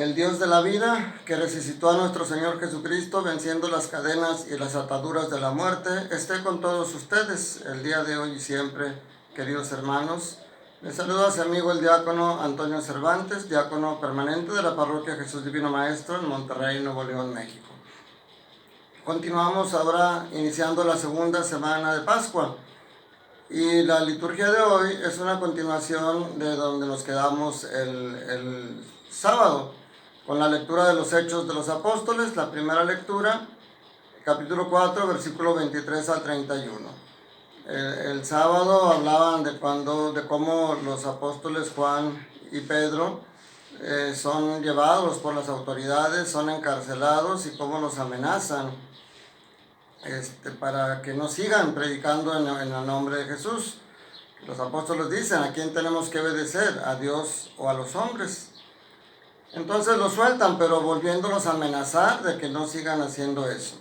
El Dios de la vida, que resucitó a nuestro Señor Jesucristo, venciendo las cadenas y las ataduras de la muerte, esté con todos ustedes el día de hoy y siempre, queridos hermanos. Les saluda a su amigo el diácono Antonio Cervantes, diácono permanente de la parroquia Jesús Divino Maestro en Monterrey, Nuevo León, México. Continuamos ahora iniciando la segunda semana de Pascua. Y la liturgia de hoy es una continuación de donde nos quedamos el sábado, con la lectura de los Hechos de los Apóstoles, la primera lectura, capítulo 4, versículo 23 al 31. El sábado hablaban de cómo los apóstoles Juan y Pedro son llevados por las autoridades, son encarcelados y cómo los amenazan para que no sigan predicando en el nombre de Jesús. Los apóstoles dicen: ¿a quién tenemos que obedecer? ¿A Dios o a los hombres? Entonces los sueltan, pero volviéndolos a amenazar de que no sigan haciendo eso.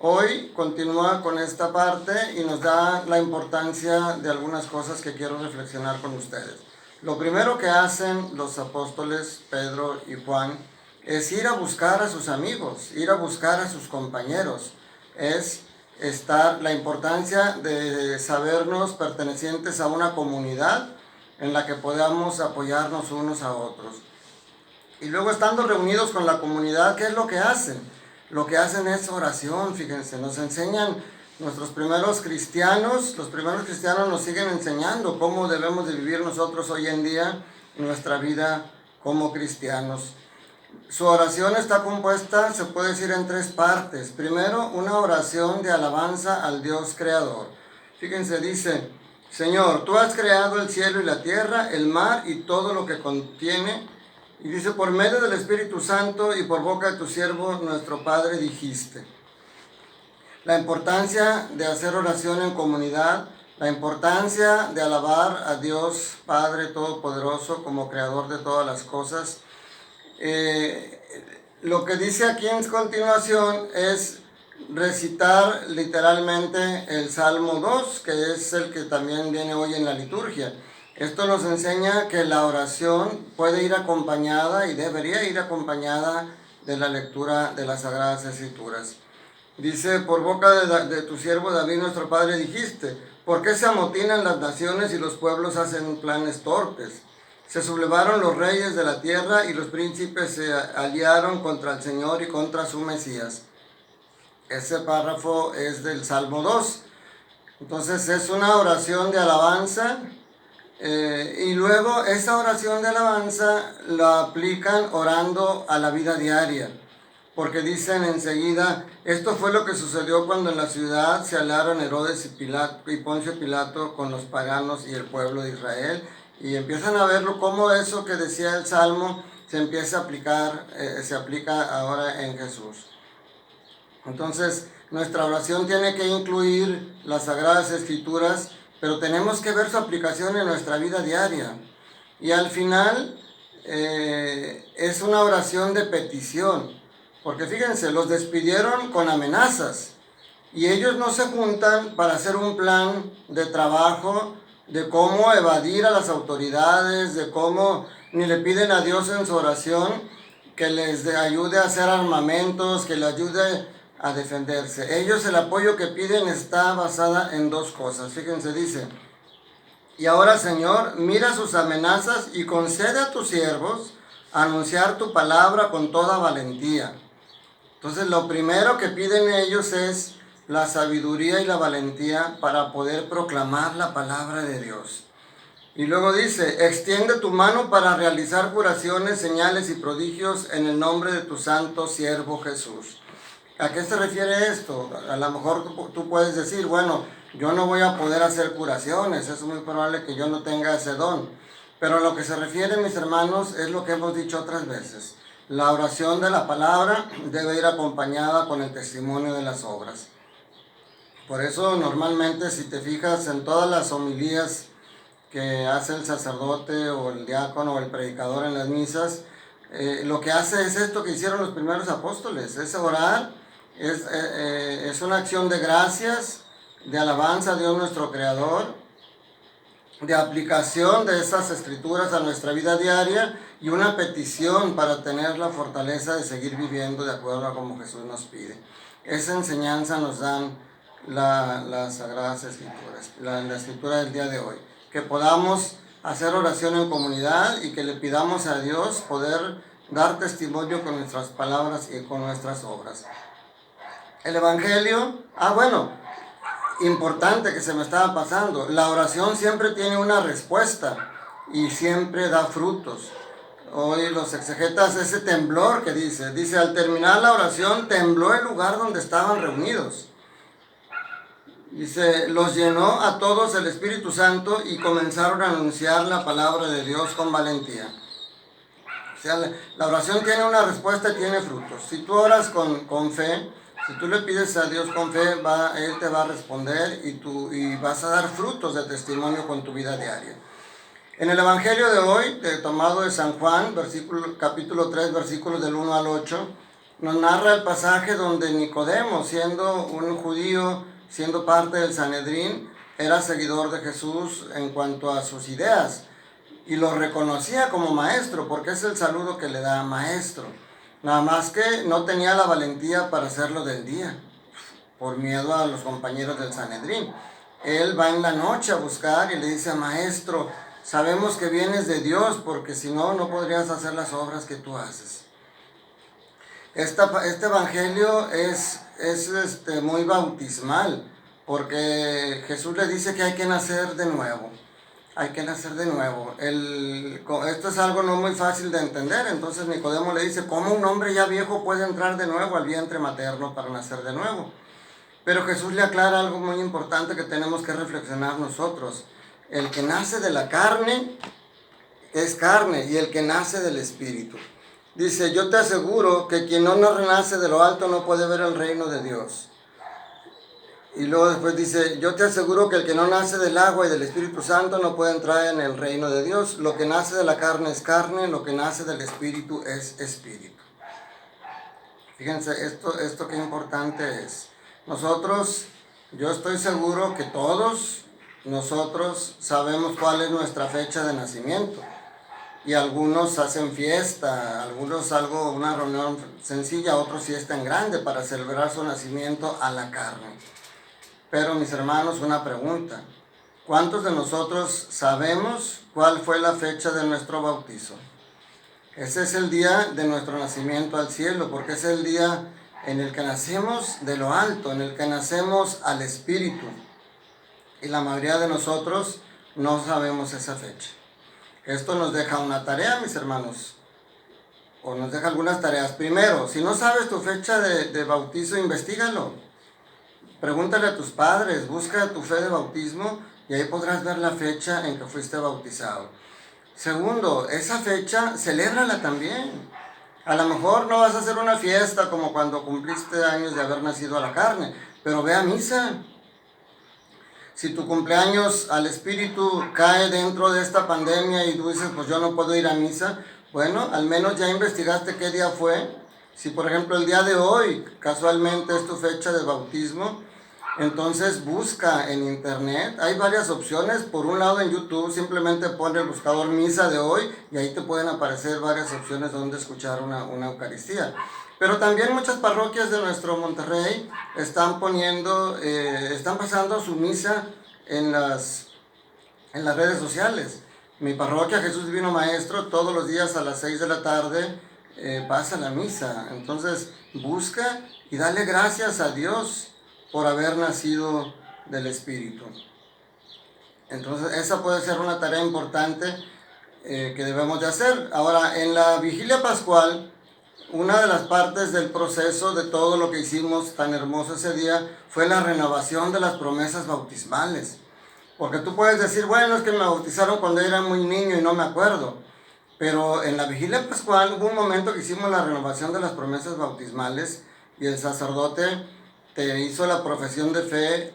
Hoy continúa con esta parte y nos da la importancia de algunas cosas que quiero reflexionar con ustedes. Lo primero que hacen los apóstoles Pedro y Juan es ir a buscar a sus amigos, ir a buscar a sus compañeros. Es la importancia de sabernos pertenecientes a una comunidad en la que podamos apoyarnos unos a otros. Y luego, estando reunidos con la comunidad, ¿qué es lo que hacen? Lo que hacen es oración, fíjense, nos enseñan nuestros primeros cristianos. Los primeros cristianos nos siguen enseñando cómo debemos de vivir nosotros hoy en día nuestra vida como cristianos. Su oración está compuesta, se puede decir, en tres partes. Primero, una oración de alabanza al Dios creador. Fíjense, dice: Señor, tú has creado el cielo y la tierra, el mar y todo lo que contiene. Y dice: por medio del Espíritu Santo y por boca de tu siervo, nuestro Padre, dijiste. La importancia de hacer oración en comunidad, la importancia de alabar a Dios Padre Todopoderoso como creador de todas las cosas. Lo que dice aquí en continuación es recitar literalmente el Salmo 2, que es el que también viene hoy en la liturgia. Esto nos enseña que la oración puede ir acompañada y debería ir acompañada de la lectura de las Sagradas Escrituras. Dice: por boca de tu siervo David nuestro Padre dijiste, ¿por qué se amotinan las naciones y los pueblos hacen planes torpes? Se sublevaron los reyes de la tierra y los príncipes se aliaron contra el Señor y contra su Mesías. Ese párrafo es del Salmo 2. Entonces es una oración de alabanza. Y luego esa oración de alabanza la aplican orando a la vida diaria, porque dicen enseguida: esto fue lo que sucedió cuando en la ciudad se aliaron Herodes y Poncio Pilato con los paganos y el pueblo de Israel. Y empiezan a verlo cómo eso que decía el Salmo se empieza a aplicar, se aplica ahora en Jesús. Entonces nuestra oración tiene que incluir las Sagradas Escrituras, pero tenemos que ver su aplicación en nuestra vida diaria. Y al final es una oración de petición, porque fíjense, los despidieron con amenazas y ellos no se juntan para hacer un plan de trabajo de cómo evadir a las autoridades, de cómo, ni le piden a Dios en su oración que les ayude a hacer armamentos, que les ayude a defenderse. Ellos, el apoyo que piden está basada en dos cosas. Fíjense, dice: y ahora, Señor, mira sus amenazas y concede a tus siervos anunciar tu palabra con toda valentía. Entonces lo primero que piden ellos es la sabiduría y la valentía para poder proclamar la palabra de Dios. Y luego dice: extiende tu mano para realizar curaciones, señales y prodigios en el nombre de tu santo siervo Jesús. ¿A qué se refiere esto? A lo mejor tú puedes decir: bueno, yo no voy a poder hacer curaciones, es muy probable que yo no tenga ese don. Pero a lo que se refiere, mis hermanos, es lo que hemos dicho otras veces. La oración de la palabra debe ir acompañada con el testimonio de las obras. Por eso normalmente, si te fijas en todas las homilías que hace el sacerdote o el diácono o el predicador en las misas, lo que hace es esto que hicieron los primeros apóstoles, es orar, es una acción de gracias, de alabanza a Dios nuestro Creador, de aplicación de esas escrituras a nuestra vida diaria y una petición para tener la fortaleza de seguir viviendo de acuerdo a como Jesús nos pide. Esa enseñanza nos dan las Sagradas Escrituras, la Escritura del día de hoy. Que podamos hacer oración en comunidad y que le pidamos a Dios poder dar testimonio con nuestras palabras y con nuestras obras. El Evangelio, importante que se me estaba pasando, la oración siempre tiene una respuesta y siempre da frutos. Hoy los exegetas, ese temblor que dice, al terminar la oración tembló el lugar donde estaban reunidos. Dice, los llenó a todos el Espíritu Santo y comenzaron a anunciar la palabra de Dios con valentía. O sea, la oración tiene una respuesta y tiene frutos. Si tú oras con fe, si tú le pides a Dios con fe, Él te va a responder y vas a dar frutos de testimonio con tu vida diaria. En el Evangelio de hoy, tomado de San Juan, capítulo 3, versículos del 1 al 8, nos narra el pasaje donde Nicodemo, siendo un judío, siendo parte del Sanedrín, era seguidor de Jesús en cuanto a sus ideas y lo reconocía como maestro, porque es el saludo que le da maestro. Nada más que no tenía la valentía para hacerlo del día, por miedo a los compañeros del Sanedrín. Él va en la noche a buscar y le dice, maestro, sabemos que vienes de Dios, porque si no, no podrías hacer las obras que tú haces. Este evangelio es muy bautismal, porque Jesús le dice que hay que nacer de nuevo. Hay que nacer de nuevo. Esto es algo no muy fácil de entender. Entonces Nicodemo le dice, ¿cómo un hombre ya viejo puede entrar de nuevo al vientre materno para nacer de nuevo? Pero Jesús le aclara algo muy importante que tenemos que reflexionar nosotros. El que nace de la carne es carne, y el que nace del Espíritu. Dice, yo te aseguro que quien no renace de lo alto no puede ver el reino de Dios. Y luego después dice, yo te aseguro que el que no nace del agua y del Espíritu Santo no puede entrar en el reino de Dios. Lo que nace de la carne es carne, lo que nace del Espíritu es Espíritu. Fíjense, esto qué importante es. Yo estoy seguro que todos nosotros sabemos cuál es nuestra fecha de nacimiento. Y algunos hacen fiesta, algunos una reunión sencilla, otros fiesta en grande para celebrar su nacimiento a la carne. Pero mis hermanos, una pregunta. ¿Cuántos de nosotros sabemos cuál fue la fecha de nuestro bautizo? Ese es el día de nuestro nacimiento al cielo, porque es el día en el que nacemos de lo alto, en el que nacemos al Espíritu. Y la mayoría de nosotros no sabemos esa fecha. Esto nos deja una tarea, mis hermanos, o nos deja algunas tareas. Primero, si no sabes tu fecha de bautizo, investígalo. Pregúntale a tus padres, busca tu fe de bautismo y ahí podrás ver la fecha en que fuiste bautizado. Segundo, esa fecha, celébrala también. A lo mejor no vas a hacer una fiesta como cuando cumpliste años de haber nacido a la carne, pero ve a misa. Si tu cumpleaños al Espíritu cae dentro de esta pandemia y tú dices, pues yo no puedo ir a misa, bueno, al menos ya investigaste qué día fue. Si por ejemplo el día de hoy casualmente es tu fecha de bautismo, entonces busca en internet, hay varias opciones. Por un lado en YouTube simplemente pone el buscador misa de hoy y ahí te pueden aparecer varias opciones donde escuchar una Eucaristía. Pero también muchas parroquias de nuestro Monterrey están pasando su misa en las redes sociales. Mi parroquia Jesús Divino Maestro todos los días a las 6 de la tarde pasa la misa. Entonces busca y dale gracias a Dios por haber nacido del Espíritu. Entonces esa puede ser una tarea importante que debemos de hacer. Ahora, en la vigilia pascual, una de las partes del proceso de todo lo que hicimos tan hermoso ese día fue la renovación de las promesas bautismales. Porque tú puedes decir, bueno, es que me bautizaron cuando era muy niño y no me acuerdo. Pero en la vigilia pascual hubo un momento que hicimos la renovación de las promesas bautismales y el sacerdote te hizo la profesión de fe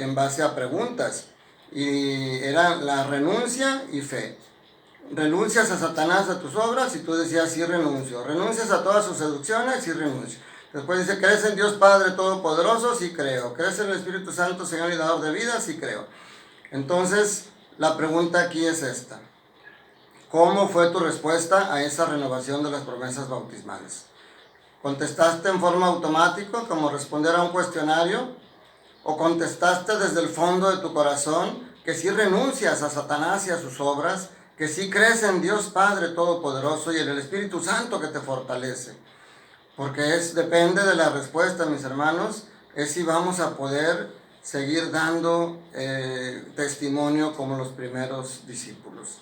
en base a preguntas. Y era la renuncia y fe. Renuncias a Satanás, a tus obras, y tú decías, sí renuncio. Renuncias a todas sus seducciones, sí renuncio. Después dice, ¿crees en Dios Padre Todopoderoso? Sí creo. ¿Crees en el Espíritu Santo, Señor y Dador de vida? Sí creo. Entonces, la pregunta aquí es esta. ¿Cómo fue tu respuesta a esa renovación de las promesas bautismales? ¿Contestaste en forma automática, como responder a un cuestionario? ¿O contestaste desde el fondo de tu corazón que sí renuncias a Satanás y a sus obras, que sí crees en Dios Padre Todopoderoso y en el Espíritu Santo que te fortalece? Porque depende de la respuesta, mis hermanos, es si vamos a poder seguir dando testimonio como los primeros discípulos.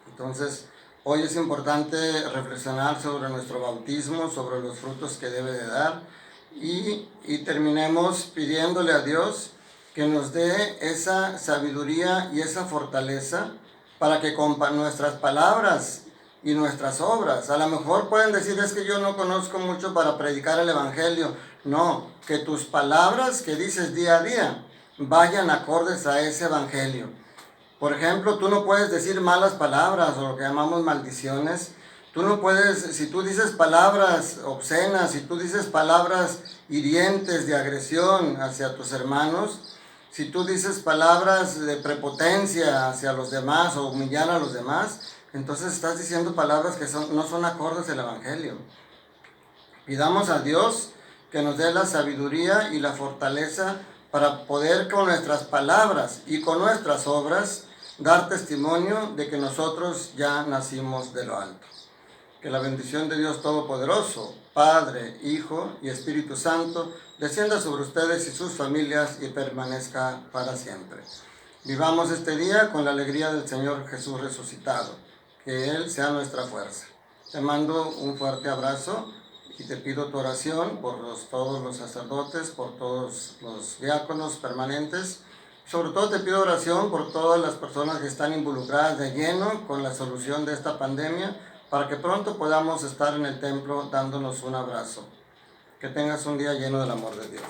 Entonces, hoy es importante reflexionar sobre nuestro bautismo, sobre los frutos que debe de dar y terminemos pidiéndole a Dios que nos dé esa sabiduría y esa fortaleza para que con nuestras palabras y nuestras obras, a lo mejor pueden decir, es que yo no conozco mucho para predicar el Evangelio. No, que tus palabras que dices día a día vayan acordes a ese Evangelio. Por ejemplo, tú no puedes decir malas palabras o lo que llamamos maldiciones. Tú no puedes, si tú dices palabras obscenas, si tú dices palabras hirientes de agresión hacia tus hermanos, si tú dices palabras de prepotencia hacia los demás o humillar a los demás, entonces estás diciendo palabras que no son acordes al Evangelio. Pidamos a Dios que nos dé la sabiduría y la fortaleza para poder con nuestras palabras y con nuestras obras dar testimonio de que nosotros ya nacimos de lo alto. Que la bendición de Dios Todopoderoso, Padre, Hijo y Espíritu Santo, descienda sobre ustedes y sus familias y permanezca para siempre. Vivamos este día con la alegría del Señor Jesús resucitado. Que Él sea nuestra fuerza. Te mando un fuerte abrazo y te pido tu oración por todos los sacerdotes, por todos los diáconos permanentes. Sobre todo te pido oración por todas las personas que están involucradas de lleno con la solución de esta pandemia, para que pronto podamos estar en el templo dándonos un abrazo. Que tengas un día lleno del amor de Dios.